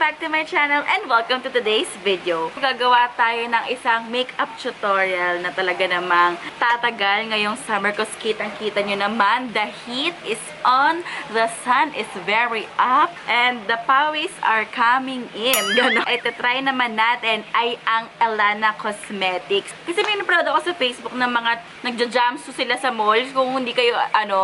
back to my channel and welcome to today's video. Gagawa tayo ng isang makeup tutorial na talaga namang tatagal ngayong summer kasi kitang-kita nyo naman, the heat is on, the sun is very up, and the pawis are coming in. Ganon. Ito try naman natin ay ang Ellana Cosmetics. Kasi may napanood ako sa Facebook ng mga nagja-jumpsuit sila sa malls. Kung hindi kayo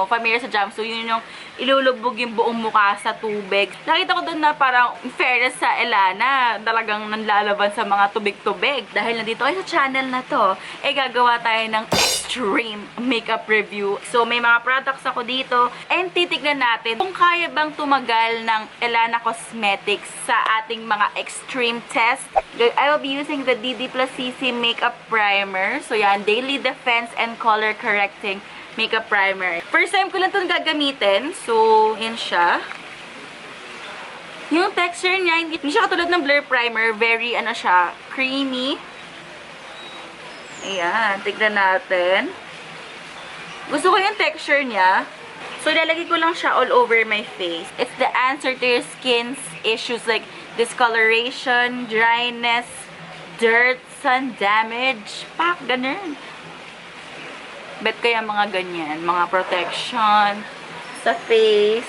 familiar sa jumpsuit, yun yung ilulubog yung buong mukha sa tubig. Nakita ko doon na parang fairness sa Ellana, talagang nanlalaban sa mga tubig-tubig. Dahil nandito kayo sa channel na to, gagawa tayo ng extreme makeup review. So, may mga products ako dito and titignan natin kung kaya bang tumagal ng Ellana Cosmetics sa ating mga extreme test. I will be using the DD Plus CC Makeup Primer. So, yan, Daily Defense and Color Correcting Makeup Primer. First time ko lang ito gagamitin. So, yan siya. Yung texture niya, hindi siya katulad ng Blur Primer. Very, siya, creamy. Ayan, tignan natin. Gusto ko yung texture niya. So, ilalagay ko lang siya all over my face. It's the answer to your skin's issues like discoloration, dryness, dirt, sun damage. Pak, ganun. Bet kaya mga ganyan, mga protection sa face.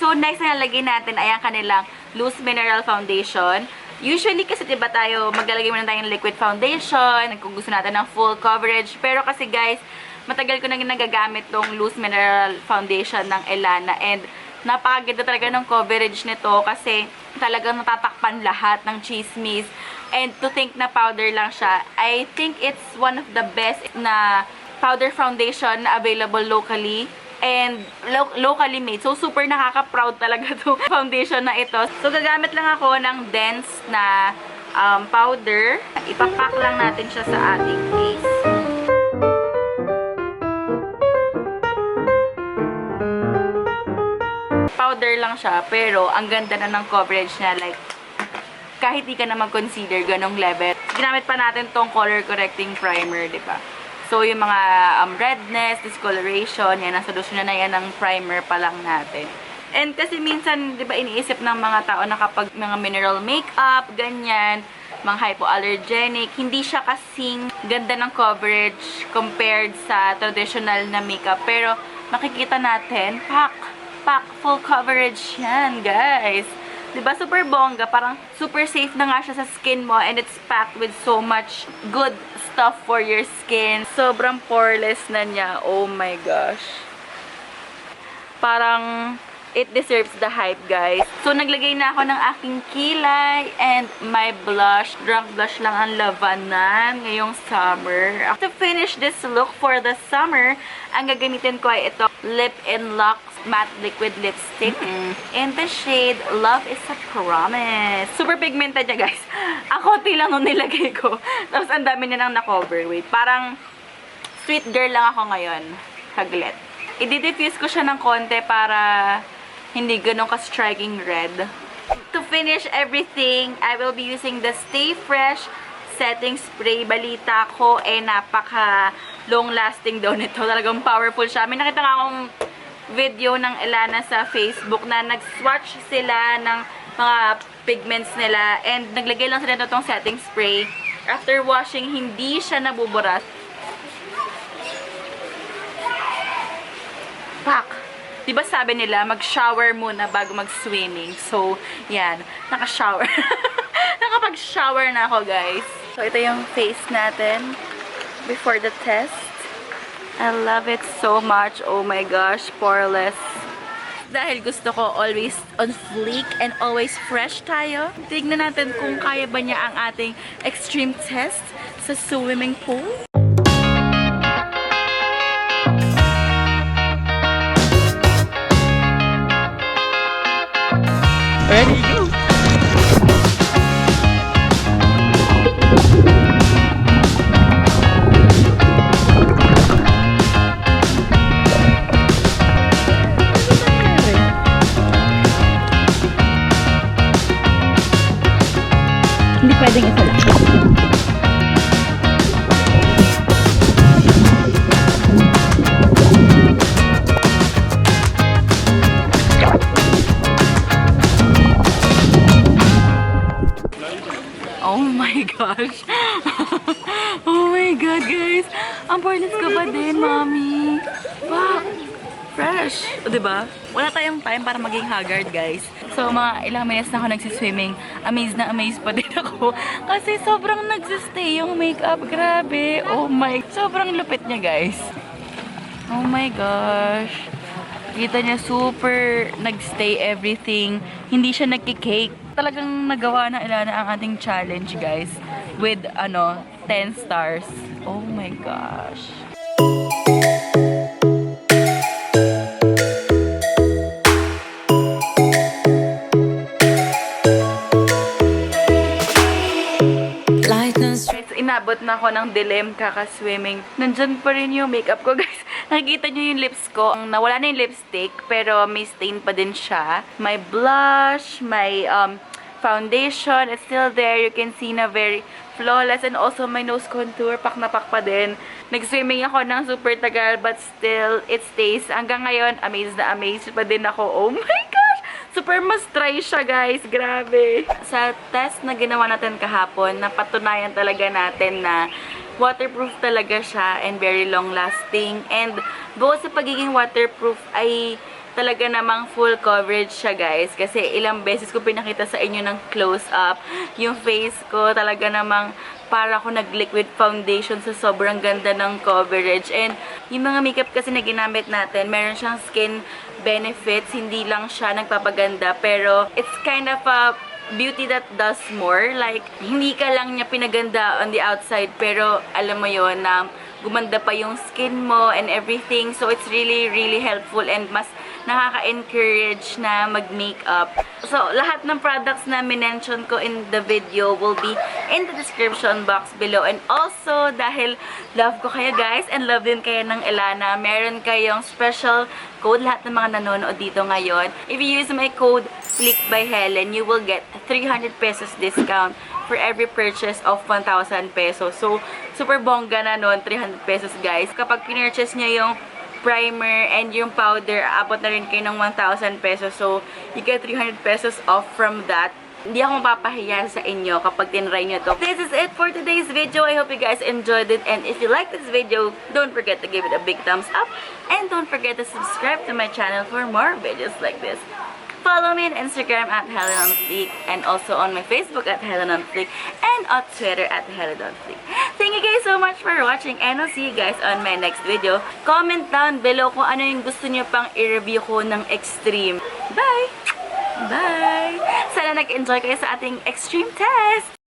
So, next na nalagay natin ay ang kanilang Loose Mineral Foundation. Usually kasi diba tayo, maglalagay muna tayo ng liquid foundation, kung gusto natin ng full coverage. Pero kasi guys, matagal ko na nagagamit tong Loose Mineral Foundation ng Ellana. And napakaganda talaga ng coverage nito kasi talagang natatakpan lahat ng chismis. And to think na powder lang siya, I think it's one of the best na powder foundation na available locally. And locally made. So, super nakaka-proud talaga itong foundation na ito. So, gagamit lang ako ng dense na powder. Ipapak lang natin siya sa ating face. Powder lang siya, pero ang ganda na ng coverage niya. Like, kahit di ka na mag-consider ganong level. Ginamit pa natin tong color correcting primer, di ba? So, yung mga redness, discoloration, yan, nasa solusyon na yan ng primer pa lang natin. And kasi minsan, di ba, iniisip ng mga tao na kapag mga mineral makeup, ganyan, mga hypoallergenic, hindi siya kasing ganda ng coverage compared sa traditional na makeup. Pero, makikita natin, full coverage yan, guys. Diba, super bongga, parang super safe na nga siya sa skin mo and it's packed with so much good stuff for your skin. Sobrang poreless na niya. Oh my gosh. Parang it deserves the hype, guys. So, naglagay na ako ng aking kilay and my blush. Drunk blush lang ang labanan ngayong summer. To finish this look for the summer, ang gagamitin ko ay ito, Lip and Luxe Matte Liquid Lipstick in the shade Love is a Promise. Super pigmented niya, guys. Ang konti lang nung nilagay ko. Tapos ang dami niya nang na-cover. Wait, parang sweet girl lang ako ngayon. Haglet. I-diffuse ko siya ng konti para hindi ganun ka-striking red. To finish everything, I will be using the Stay Fresh Setting Spray. Balita ko, napaka long-lasting daw nito. Talagang powerful siya. May nakita nga akong video ng Ellana sa Facebook na nag-swatch sila ng mga pigments nila and naglagay lang sila itong setting spray. After washing, hindi siya nabubura. Pak! Diba sabi nila, mag-shower muna bago mag-swimming. So, yan. Naka-shower. Nakapag-shower na ako, guys. So, ito yung face natin before the test. I love it so much. Oh my gosh, poreless. Dahil gusto ko always on fleek and always fresh tayo. Tignan natin kung kaya ba niya ang ating extreme test sa swimming pool. Ready, go! Hindi pwedeng isa lang. gosh. Oh my God, guys. Ang poreless ko pa din, mommy. Wow. Fresh. O, diba? Wala tayong time para maging haggard, guys. So, mga ilang minutes na ako nagsiswimming. Amazed na amazed pa din ako. Kasi sobrang nagsistay yung makeup. Grabe. Oh my. Sobrang lupit niya, guys. Oh my gosh. Kita niya super nagstay everything. Hindi siya nagki-cake. Talagang nagawa na Ellana ang ating challenge, guys. With, 10 stars. Oh my gosh. Inabot na ako ng dilim kaka-swimming. Nandyan pa rin yung makeup ko, guys. Nakikita nyo yung lips ko. Nawala na yung lipstick, pero may stain pa din siya. My blush, my foundation, it's still there. You can see na very flawless. And also, my nose contour, pak na pak pa din. Nag-swimming ako ng super tagal, but still, it stays. Hanggang ngayon, amazed na amazed pa din ako. Oh my God! Super must try siya, guys. Grabe. Sa test na ginawa natin kahapon, napatunayan talaga natin na waterproof talaga siya and very long lasting. And bukod sa pagiging waterproof ay talaga namang full coverage siya, guys. Kasi ilang beses ko pinakita sa inyo ng close-up. Yung face ko talaga namang para ako nag-liquid foundation sa sobrang ganda ng coverage. And yung mga makeup kasi na ginamit natin, meron siyang skin benefits. Hindi lang siya nagpapaganda, pero it's kind of a beauty that does more. Like, hindi ka lang niya pinaganda on the outside, pero alam mo yon na gumanda pa yung skin mo and everything. So, it's really, really helpful and mas nakaka-encourage na mag-makeup. So, lahat ng products na minention ko in the video will be in the description box below. And also, dahil love ko kayo, guys, and love din kayo ng Ellana, meron kayong special code lahat ng mga nanonood dito ngayon. If you use my code FLEEK by Helen, you will get 300 pesos discount for every purchase of 1,000 pesos. So, super bongga na nun, 300 pesos, guys. Kapag pinurchase nyo yung primer and yung powder, abot na rin kayo ng 1,000 pesos. So, you get 300 pesos off from that. Hindi ako mapapahiya sa inyo kapag tinry nyo to. This is it for today's video. I hope you guys enjoyed it. And if you like this video, don't forget to give it a big thumbs up. And don't forget to subscribe to my channel for more videos like this. Follow me on Instagram at HelenOnFleek and also on my Facebook at HelenOnFleek and on Twitter at HelenOnFleek. Thank you guys so much for watching and I'll see you guys on my next video. Comment down below kung ano yung gusto nyo pang i-review ko ng extreme. Bye! Bye! Sana nag-enjoy kayo sa ating extreme test!